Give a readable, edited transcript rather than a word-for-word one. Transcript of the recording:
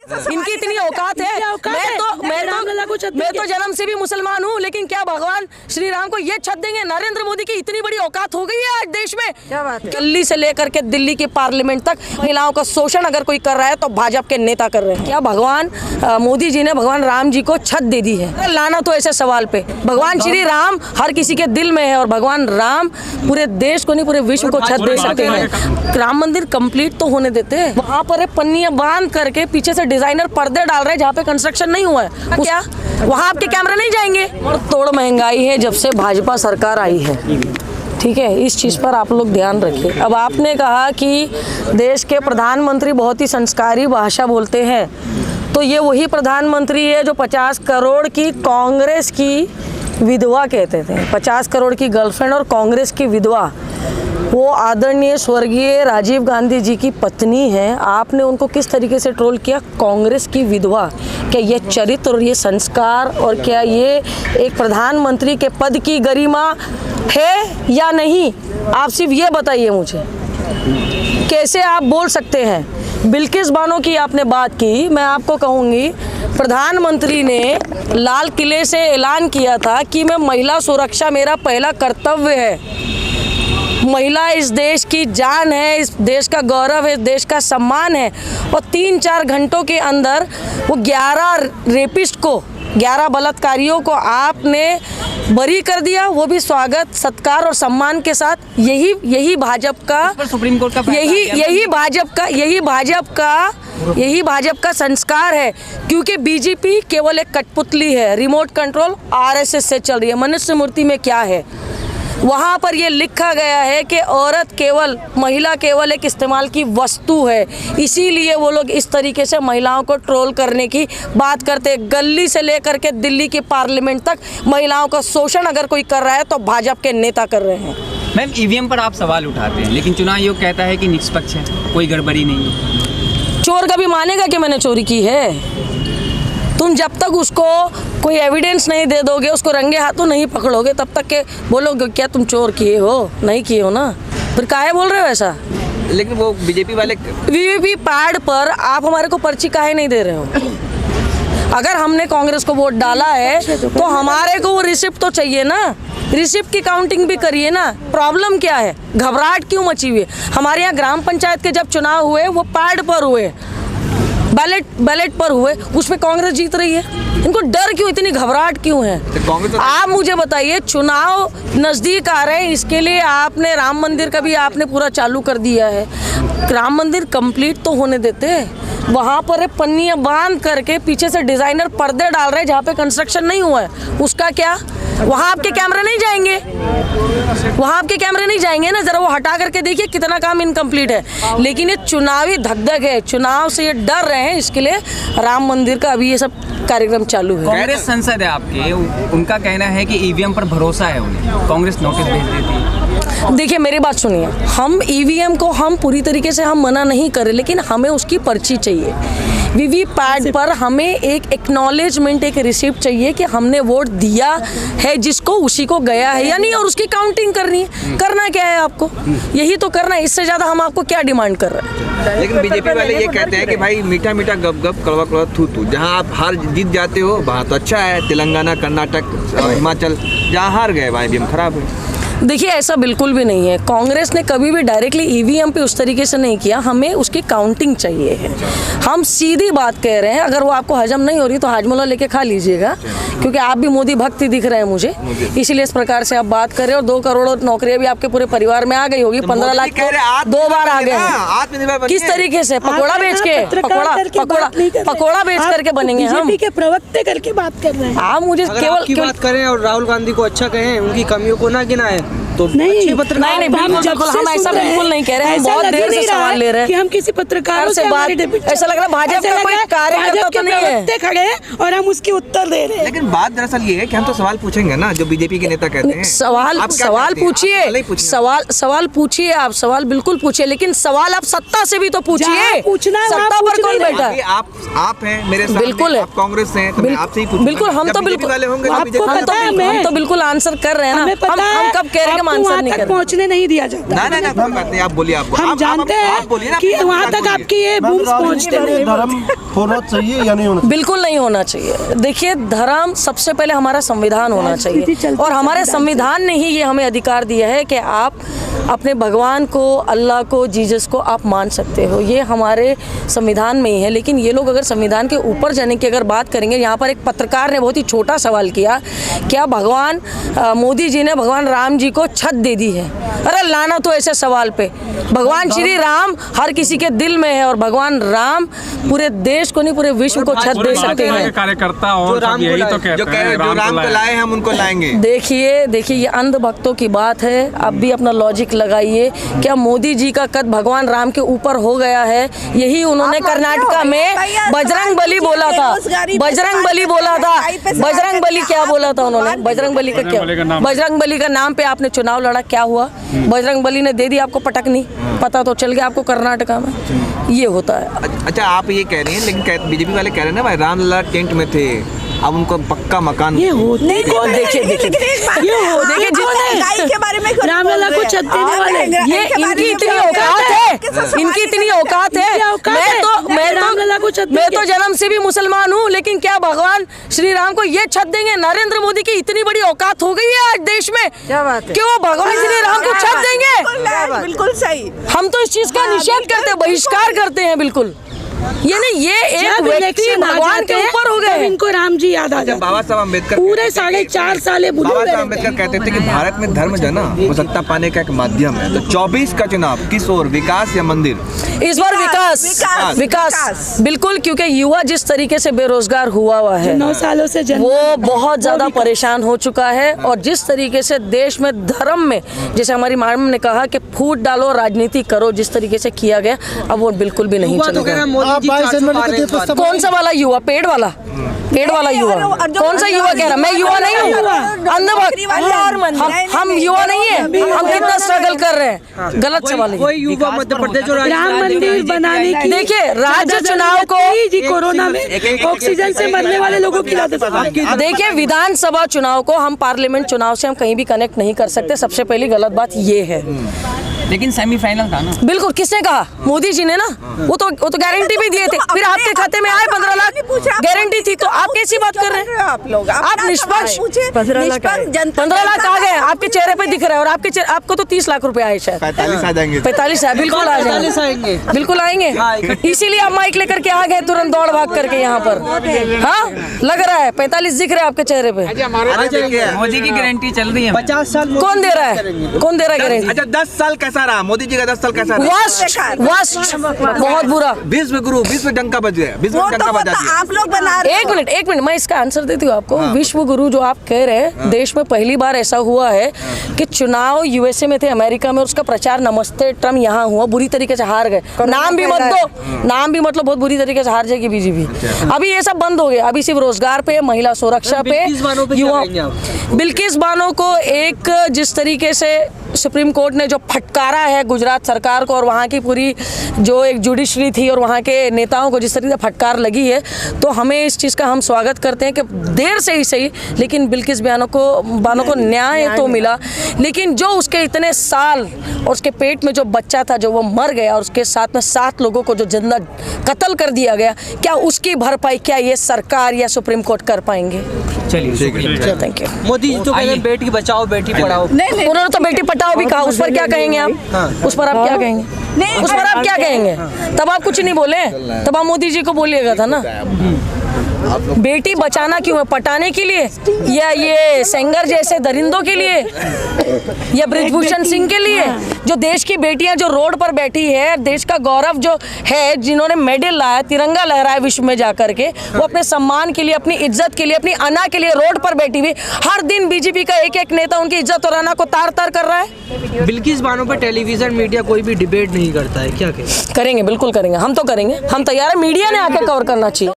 इनकी इतनी औकात है। मैं तो जन्म से भी मुसलमान हूँ, लेकिन क्या भगवान श्री राम को ये छत देंगे? नरेंद्र मोदी की इतनी बड़ी औकात हो गई है आज देश में। क्या बात है? दिल्ली से लेकर के दिल्ली की पार्लियामेंट तक महिलाओं का शोषण अगर कोई कर रहा है तो भाजपा के नेता कर रहे हैं। क्या भगवान मोदी जी ने भगवान राम जी को छत दे दी है? लाना तो ऐसे सवाल पे भगवान श्री राम हर किसी के दिल में है और भगवान राम पूरे देश को नहीं पूरे विश्व को छत दे सकते हैं। राम मंदिर कंप्लीट तो होने देते हैं। वहाँ पर पन्नियां बांध करके पीछे से डिजाइनर पर्दे डाल रहे हैं जहाँ पे कंस्ट्रक्शन नहीं हुआ है। क्या वहाँ आपके कैमरे नहीं जाएंगे? और तोड़ महंगाई है जब से भाजपा सरकार आई है। ठीक है, इस चीज़ पर आप लोग ध्यान रखिए। अब आपने कहा कि देश के प्रधानमंत्री बहुत ही संस्कारी भाषा बोलते हैं, तो ये वही प्रधानमंत्री है जो 50 करोड़ की कांग्रेस की विधवा कहते थे। 50 करोड़ की गर्लफ्रेंड और कांग्रेस की विधवा, वो आदरणीय स्वर्गीय राजीव गांधी जी की पत्नी है। आपने उनको किस तरीके से ट्रोल किया? कांग्रेस की विधवा। क्या ये चरित्र और ये संस्कार और क्या ये एक प्रधानमंत्री के पद की गरिमा है या नहीं? आप सिर्फ ये बताइए मुझे, कैसे आप बोल सकते हैं? बिल्किस बानो की आपने बात की, मैं आपको कहूँगी प्रधानमंत्री ने लाल किले से ऐलान किया था कि मैं महिला सुरक्षा मेरा पहला कर्तव्य है। महिला इस देश की जान है, इस देश का गौरव है, इस देश का सम्मान है। और 3-4 घंटों के अंदर वो 11 रेपिस्ट को, 11 बलात्कारियों को आपने बरी कर दिया, वो भी स्वागत सत्कार और सम्मान के साथ। यही भाजपा का सुप्रीम कोर्ट का यही भाजपा का संस्कार है। क्योंकि बीजेपी केवल एक कठपुतली है, रिमोट कंट्रोल आरएसएस से चल रही है। मनुष्य मूर्ति में क्या है? वहाँ पर ये लिखा गया है कि महिला केवल एक इस्तेमाल की वस्तु है। इसीलिए वो लोग इस तरीके से महिलाओं को ट्रोल करने की बात करते हैं। गली से लेकर के दिल्ली की पार्लियामेंट तक महिलाओं का शोषण अगर कोई कर रहा है तो भाजपा के नेता कर रहे हैं। मैम, ईवीएम पर आप सवाल उठाते हैं, लेकिन चुनाव आयोग कहता है कि निष्पक्ष है, कोई गड़बड़ी नहीं है। चोर कभी मानेगा कि मैंने चोरी की है? तुम जब तक उसको कोई एविडेंस नहीं दे दोगे, उसको रंगे हाथों नहीं पकड़ोगे, तब तक के बोलोगे क्या तुम चोर किए हो? नहीं किए हो ना, फिर काहे बोल रहे हो ऐसा? लेकिन वो बीजेपी वाले वीवीपी पैड पर आप हमारे को पर्ची काहे नहीं दे रहे हो? अगर हमने कांग्रेस को वोट डाला है तो हमारे को वो रिसिप्ट तो चाहिए ना। रिसिप्ट की काउंटिंग भी करिए ना। प्रॉब्लम क्या है? घबराहट क्यों मची हुई है? हमारे यहाँ ग्राम पंचायत के जब चुनाव हुए वो पैड पर हुए, बैलेट पर हुए, उसमें कांग्रेस जीत रही है। इनको डर क्यों, इतनी घबराहट क्यों है? आप मुझे बताइए, चुनाव नजदीक आ रहे हैं, इसके लिए आपने राम मंदिर का भी आपने पूरा चालू कर दिया है। राम मंदिर कंप्लीट तो होने देते। वहाँ पर पन्नियां बांध करके पीछे से डिजाइनर पर्दे डाल रहे हैं जहाँ पे कंस्ट्रक्शन नहीं हुआ है। उसका क्या? वहाँ आपके कैमरे नहीं जाएंगे? वहाँ आपके कैमरे नहीं जाएंगे ना? जरा वो हटा करके देखिए कितना काम इनकम्प्लीट है। लेकिन ये चुनावी धकधक है, चुनाव से ये डर रहे हैं, इसके लिए राम मंदिर का अभी ये सब कार्यक्रम चालू है। कांग्रेस संसद है आपके, उनका कहना है कि ईवीएम पर भरोसा है उन्हें, कांग्रेस नोटिस भेज देती है। देखिए मेरी बात सुनिए, हम ईवीएम को हम पूरी तरीके से हम मना नहीं कर रहे, लेकिन हमें उसकी पर्ची चाहिए। वीवीपैट पर हमें एक एक्नॉलेजमेंट, एक रिसिप्ट चाहिए कि हमने वोट दिया है जिसको, उसी को गया है या नहीं, और उसकी काउंटिंग करनी है। करना क्या है आपको? यही तो करना है। इससे ज़्यादा हम आपको क्या डिमांड कर रहे हैं? लेकिन बीजेपी वाले ये कहते हैं कि भाई मीठा मीठा गप गप कड़वा कड़वा थू थू। जहाँ आप हार जीत जाते हो वहाँ तो अच्छा है, तेलंगाना, कर्नाटक, हिमाचल, जहाँ हार गए वहाँ ईवीएम खराब है। देखिए ऐसा बिल्कुल भी नहीं है। कांग्रेस ने कभी भी डायरेक्टली ईवीएम पे उस तरीके से नहीं किया। हमें उसकी काउंटिंग चाहिए है। हम सीधी बात कह रहे हैं, अगर वो आपको हजम नहीं हो रही तो हाजमोला लेके खा लीजिएगा, क्योंकि आप भी मोदी भक्त दिख रहे हैं मुझे, इसीलिए इस प्रकार से आप बात कर रहे हो। 2 करोड़ नौकरियां भी आपके पूरे परिवार में आ गई होगी। 15 लाख तो 2 बार आ गए। किस तरीके से? पकौड़ा बेच के, पकौड़ा बेच करके बनेंगे हम? के प्रवक्ते करके बात कर रहे हैं आप। मुझे केवल बात करें और राहुल गांधी को अच्छा कहें, उनकी कमियों को ना गिनाएं तो नहीं, बिल्कुल हम ऐसा बिल्कुल नहीं कह रहे हैं। बहुत देर से सवाल ले रहे हैं कि हम किसी पत्रकार से बात, ऐसा लग रहा है भाजपा का कोई कार्यकर्ता तो नहीं है खड़े हैं और हम उसके उत्तर दे रहे हैं। लेकिन बात दरअसल ये है कि हम तो सवाल पूछेंगे ना, जो बीजेपी के नेता कहते हैं। सवाल पूछिए, सवाल पूछिए, आप सवाल बिल्कुल पूछिए, लेकिन सवाल आप सत्ता से भी तो पूछिए। सत्ता पर कौन बैठा है? आप हैं मेरे सामने, बिल्कुल आप कांग्रेस से हैं, तो मैं आपसे ही पूछूंगा। बिल्कुल हम तो बिल्कुल आंसर कर रहे हैं ना। हम कब कह रहे हैं हम आंसर वहाँ नहीं तक करें। पहुँचने नहीं दिया जाता। ना ना ना कोई बात नहीं, आप बोलिए। आप हम जानते आप बोलिए ना, हैं कि अपनी वहाँ बात तक बोलिए। आपकी ये बूम्स पहुँचते नहीं। धर्म होना चाहिए या नहीं होना चाहिए? बिल्कुल नहीं होना चाहिए। देखिए, धर्म सबसे पहले हमारा संविधान होना चाहिए और हमारे संविधान ने ही ये हमें अधिकार दिया है कि आप अपने भगवान को, अल्लाह को, जीसस को आप मान सकते हो। ये हमारे संविधान में ही है। लेकिन ये लोग अगर संविधान के ऊपर जाने की अगर बात करेंगे, यहाँ पर एक पत्रकार ने बहुत ही छोटा सवाल किया, क्या भगवान मोदी जी ने भगवान राम जी को छत दे दी है? अरे लाना तो ऐसे सवाल पे, भगवान श्री राम हर किसी के दिल में है और भगवान राम पूरे देश को नहीं पूरे विश्व को छत दे सकते हैं। कार्यकर्ता और सब यही तो कहते जो कह रहे हैं, जो राम को लाए हम उनको लाएंगे। देखिए ये अंधभक्तों की बात है। आप भी अपना लॉजिक लगाइए। क्या मोदी जी का कद भगवान राम के ऊपर हो गया है? यही उन्होंने कर्नाटका में बजरंग बली बोला था। बजरंग बली बोला था। बजरंग बली क्या बोला था उन्होंने? बजरंग बली का क्या? बजरंग बली का नाम पे आपने चुनाव लड़ा, क्या हुआ? बजरंग बली ने दे दी आपको पटकनी, पता तो चल गया आपको कर्नाटका में। ये होता है। अच्छा, आप ये कह रही हैं, लेकिन बीजेपी वाले कह रहे हैं ना भाई रामलला टेंट में थे, अब उनको पक्का मकान। ये होते देखिए महंगाई के बारे में रामलला को छत देने वाले, ये इनकी इतनी औकात है, इनकी इतनी औकात है। मैं तो जन्म से भी मुसलमान हूँ, लेकिन क्या भगवान श्री राम को ये छत देंगे? नरेंद्र मोदी की इतनी बड़ी औकात हो गई है आज देश में, क्या बात है? कि वो भगवान श्री राम को छत देंगे? बिल्कुल सही। हम तो इस चीज का निषेध करते हैं, बहिष्कार करते हैं बिल्कुल। ये नहीं, ये एक व्यक्ति भगवान के ऊपर हो गए। इनको राम जी याद आ जाते। बाबा साहब अम्बेडकर पूरे 4.5 साल बाबा साहब अम्बेडकर कहते थे कि भारत में धर्म जो है ना वो सत्ता पाने का एक माध्यम है। तो 24 का चुनाव किस ओर, विकास या मंदिर? इस बार विकास बिल्कुल, क्योंकि युवा जिस तरीके से बेरोजगार हुआ है, 9 सालों से वो बहुत ज्यादा परेशान हो चुका है। और जिस तरीके से देश में धर्म में, जैसे हमारी मैडम ने कहा कि फूट डालो, राजनीति करो, जिस तरीके से किया गया, अब वो बिल्कुल भी नहीं चलेगा। कौन सा वाला युवा? पेड़ वाला युवा? कौन सा युवा कह रहा? मैं युवा नहीं हूँ, अंधभक्त। हम युवा नहीं है। हम कितना स्ट्रगल कर रहे हैं। गलत सवाल है। कोई युवा मध्य प्रदेश और राम मंदिर बनाने की, देखिए, राज्य चुनाव को जी कोरोना में ऑक्सीजन से मरने वाले लोगों की देखिए, विधानसभा चुनाव को हम पार्लियामेंट चुनाव से हम कहीं भी कनेक्ट नहीं कर सकते। सबसे पहली गलत बात ये है। लेकिन सेमीफाइनल था ना। बिल्कुल, किसने कहा? मोदी जी ने ना। वो तो गारंटी भी दिए थे, फिर आपके खाते में आए 15 लाख, गारंटी थी। तो आप कैसी बात कर रहे हैं? आप लोग आप निष्पक्ष। 15 लाख आ गए आपके चेहरे पे दिख रहा है। और आपको तो 30 लाख रुपए आए शायद। 45 आ जाएंगे। 45 है, बिल्कुल आ जाएंगे, बिल्कुल आएंगे। इसीलिए आप माइक लेकर के आ गए तुरंत दौड़ भाग करके यहाँ पर। हाँ, लग रहा है 45 दिख रहा है आपके चेहरे पे। मोदी की गारंटी चल रही है। 50 साल कौन दे रहा है? कौन दे रहा है गारंटी? अच्छा, 10 साल कैसा रहा मोदी जी का? 10 साल कैसा रहा? वर्स्ट, बहुत बुरा। विश्व गुरु, विश्व डंका बज गया, विश्व डंका बजा दिया। आप लोग बना रहे एक मिनट मैं इसका आंसर देती हूँ आपको। विश्व गुरु जो आप कह रहे हैं, देश में पहली बार ऐसा हुआ है कि चुनाव यूएसए में थे, अमेरिका में, उसका प्रचार नमस्ते ट्रम्प यहाँ हुआ, बुरी तरीके से हार गए। नाम भी मत लो, बहुत बुरी तरीके से हार जाएगी बीजेपी। अभी ये सब बंद हो गया। अभी सिर्फ रोजगार पे, महिला सुरक्षा पे, युवा। बिल्किस बानो को एक जिस तरीके से सुप्रीम कोर्ट ने जो फटकारा है गुजरात सरकार को और वहाँ की पूरी जो एक जुडिशरी थी और वहाँ के नेताओं को जिस तरीके से फटकार लगी है, तो हमें इस चीज़ का हम स्वागत करते हैं कि देर से ही सही, लेकिन बिल्किस बानो को न्याय तो मिला। लेकिन जो उसके इतने साल और उसके पेट में जो बच्चा था जो वो मर गया और उसके साथ में 7 लोगों को जो जिंदा कत्ल कर दिया गया, क्या उसकी भरपाई क्या ये सरकार या सुप्रीम कोर्ट कर पाएंगे? चलिए, थैंक यू। मोदी जी तो कहते हैं बेटी बचाओ बेटी पढ़ाओ। उन्होंने तो बेटी पटाओ भी कहा। उस पर क्या कहेंगे आप? उस पर आप क्या कहेंगे? उस पर आप क्या कहेंगे? तब आप कुछ नहीं बोले, तब आप मोदी जी को बोलिएगा था ना। बेटी बचाना क्यों है? पटाने के लिए या ये सेंगर जैसे दरिंदों के लिए या ब्रिजभूषण सिंह के लिए? जो देश की बेटियां जो रोड पर बैठी है, देश का गौरव जो है, जिन्होंने मेडल लाया, तिरंगा लहराया विश्व में जाकर के, वो अपने सम्मान के लिए, अपनी इज्जत के लिए, अपनी अना के लिए रोड पर बैठी हुई। हर दिन बीजेपी का एक नेता उनकी इज्जत और अना को तार तार कर रहा है। बिल्किस बानो पर टेलीविजन मीडिया कोई भी डिबेट नहीं करता है, क्या कहें? करेंगे, बिल्कुल करेंगे, हम तो करेंगे, हम तैयार है। मीडिया ने आकर कवर करना चाहिए।